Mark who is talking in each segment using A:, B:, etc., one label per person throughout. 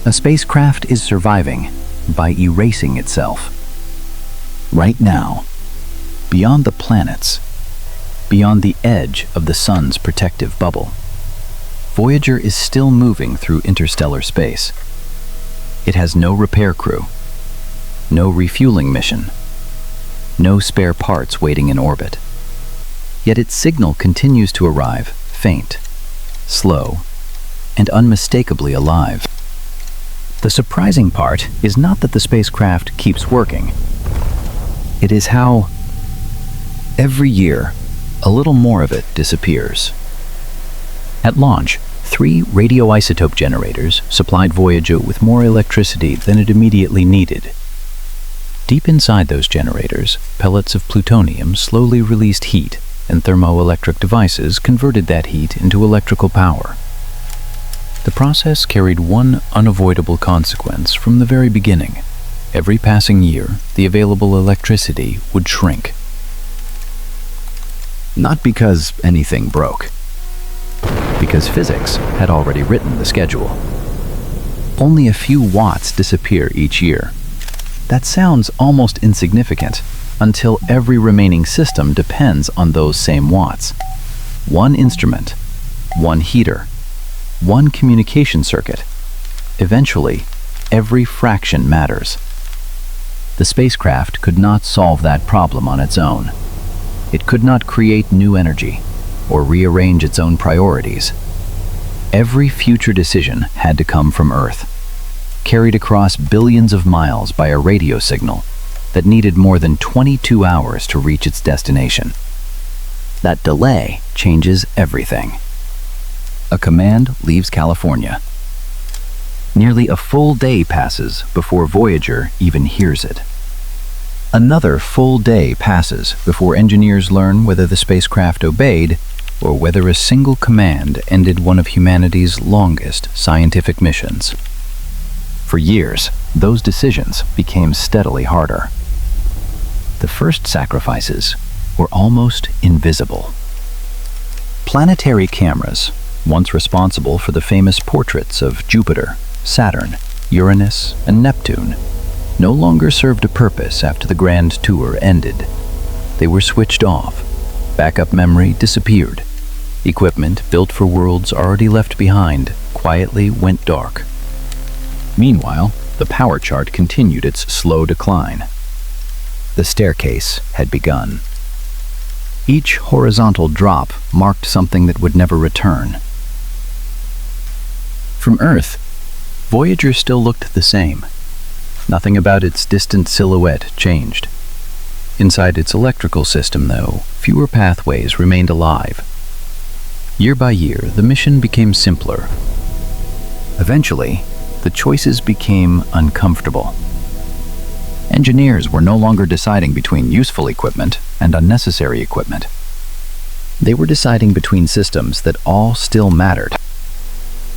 A: A spacecraft is surviving by erasing itself. Right now, beyond the planets, beyond the edge of the sun's protective bubble, Voyager is still moving through interstellar space. It has no repair crew, no refueling mission, no spare parts waiting in orbit. Yet its signal continues to arrive, faint, slow, and unmistakably alive. The surprising part is not that the spacecraft keeps working. It is how, every year, a little more of it disappears. At launch, 3 radioisotope generators supplied Voyager with more electricity than it immediately needed. Deep inside those generators, pellets of plutonium slowly released heat, and thermoelectric devices converted that heat into electrical power. The process carried one unavoidable consequence from the very beginning. Every passing year, the available electricity would shrink. Not because anything broke, because physics had already written the schedule. Only a few watts disappear each year. That sounds almost insignificant until every remaining system depends on those same watts. One instrument, one heater, one communication circuit. Eventually, every fraction matters. The spacecraft could not solve that problem on its own. It could not create new energy or rearrange its own priorities. Every future decision had to come from Earth, carried across billions of miles by a radio signal that needed more than 22 hours to reach its destination. That delay changes everything. A command leaves California. Nearly a full day passes before Voyager even hears it. Another full day passes before engineers learn whether the spacecraft obeyed or whether a single command ended one of humanity's longest scientific missions. For years, those decisions became steadily harder. The first sacrifices were almost invisible. Planetary cameras, once responsible for the famous portraits of Jupiter, Saturn, Uranus, and Neptune, no longer served a purpose after the grand tour ended. They were switched off. Backup memory disappeared. Equipment built for worlds already left behind quietly went dark. Meanwhile, the power chart continued its slow decline. The staircase had begun. Each horizontal drop marked something that would never return. From Earth, Voyager still looked the same. Nothing about its distant silhouette changed. Inside its electrical system, though, fewer pathways remained alive. Year by year, the mission became simpler. Eventually, the choices became uncomfortable. Engineers were no longer deciding between useful equipment and unnecessary equipment. They were deciding between systems that all still mattered.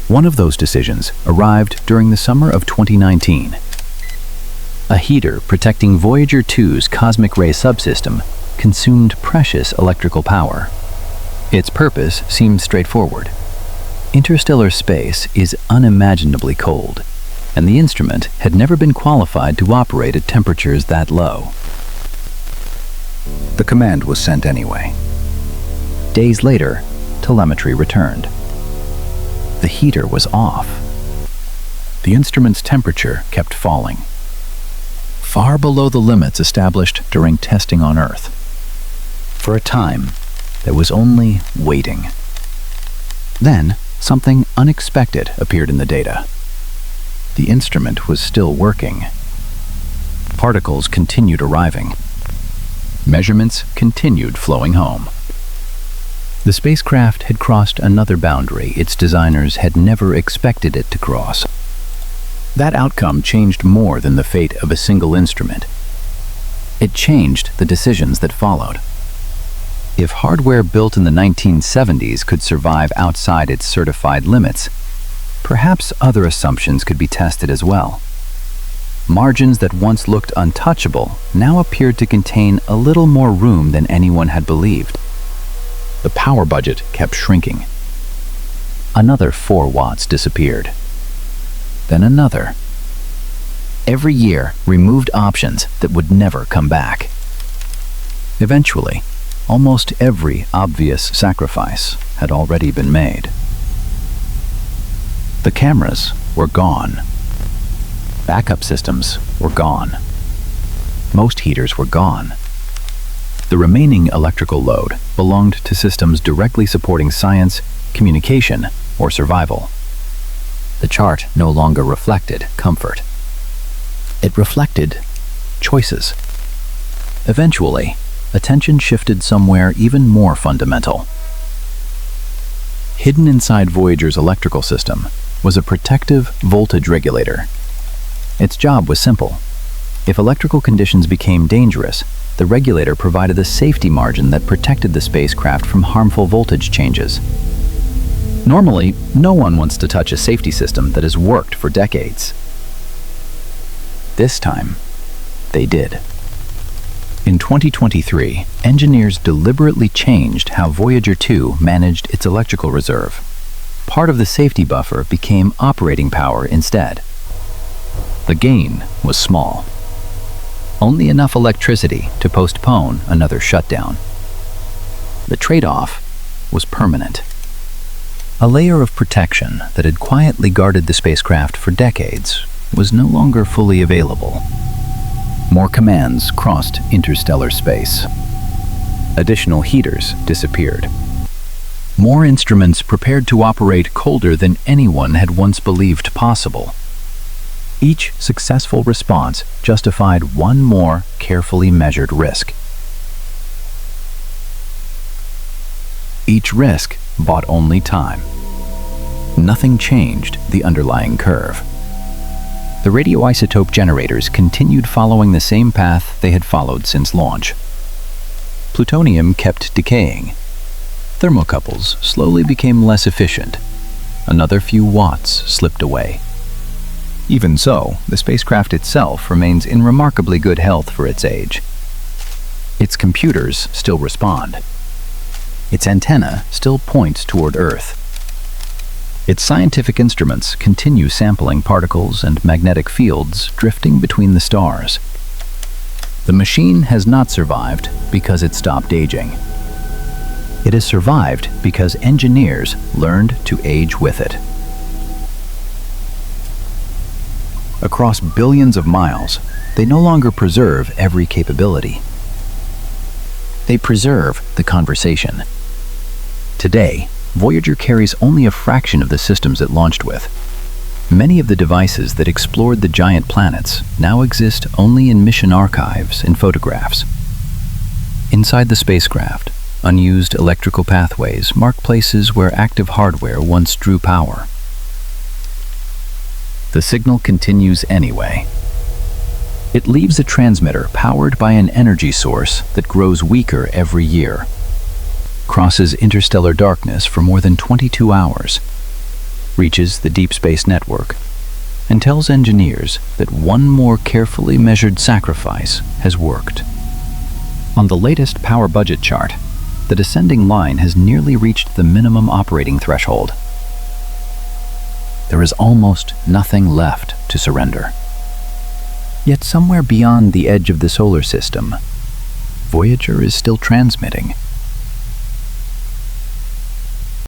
A: One of those decisions arrived during the summer of 2019. A heater protecting Voyager 2's cosmic ray subsystem consumed precious electrical power. Its purpose seemed straightforward. Interstellar space is unimaginably cold, and the instrument had never been qualified to operate at temperatures that low. The command was sent anyway. Days later, telemetry returned. The heater was off. The instrument's temperature kept falling, far below the limits established during testing on Earth. For a time, there was only waiting. Then, something unexpected appeared in the data. The instrument was still working. Particles continued arriving. Measurements continued flowing home. The spacecraft had crossed another boundary its designers had never expected it to cross. That outcome changed more than the fate of a single instrument. It changed the decisions that followed. If hardware built in the 1970s could survive outside its certified limits, perhaps other assumptions could be tested as well. Margins that once looked untouchable now appeared to contain a little more room than anyone had believed. The power budget kept shrinking. Another 4 watts disappeared. then another. Every year removed options that would never come back. Eventually, almost every obvious sacrifice had already been made. The cameras were gone. Backup systems were gone. Most heaters were gone. The remaining electrical load belonged to systems directly supporting science, communication, or survival. The chart no longer reflected comfort. It reflected choices. Eventually, attention shifted somewhere even more fundamental. Hidden inside Voyager's electrical system was a protective voltage regulator. Its job was simple. If electrical conditions became dangerous, the regulator provided a safety margin that protected the spacecraft from harmful voltage changes. Normally, no one wants to touch a safety system that has worked for decades. This time, they did. In 2023, engineers deliberately changed how Voyager 2 managed its electrical reserve. Part of the safety buffer became operating power instead. The gain was small. Only enough electricity to postpone another shutdown. The trade-off was permanent. A layer of protection that had quietly guarded the spacecraft for decades was no longer fully available. More commands crossed interstellar space. Additional heaters disappeared. More instruments prepared to operate colder than anyone had once believed possible. Each successful response justified one more carefully measured risk. Each risk bought only time. Nothing changed the underlying curve. The radioisotope generators continued following the same path they had followed since launch. Plutonium kept decaying. Thermocouples slowly became less efficient. Another few watts slipped away. Even so, the spacecraft itself remains in remarkably good health for its age. Its computers still respond. Its antenna still points toward Earth. Its scientific instruments continue sampling particles and magnetic fields drifting between the stars. The machine has not survived because it stopped aging. It has survived because engineers learned to age with it. Across billions of miles, they no longer preserve every capability. They preserve the conversation. Today, Voyager carries only a fraction of the systems it launched with. Many of the devices that explored the giant planets now exist only in mission archives and photographs. Inside the spacecraft, unused electrical pathways mark places where active hardware once drew power. The signal continues anyway. It leaves a transmitter powered by an energy source that grows weaker every year, crosses interstellar darkness for more than 22 hours, reaches the deep space network, and tells engineers that one more carefully measured sacrifice has worked. On the latest power budget chart, the descending line has nearly reached the minimum operating threshold. There is almost nothing left to surrender. Yet somewhere beyond the edge of the solar system, Voyager is still transmitting.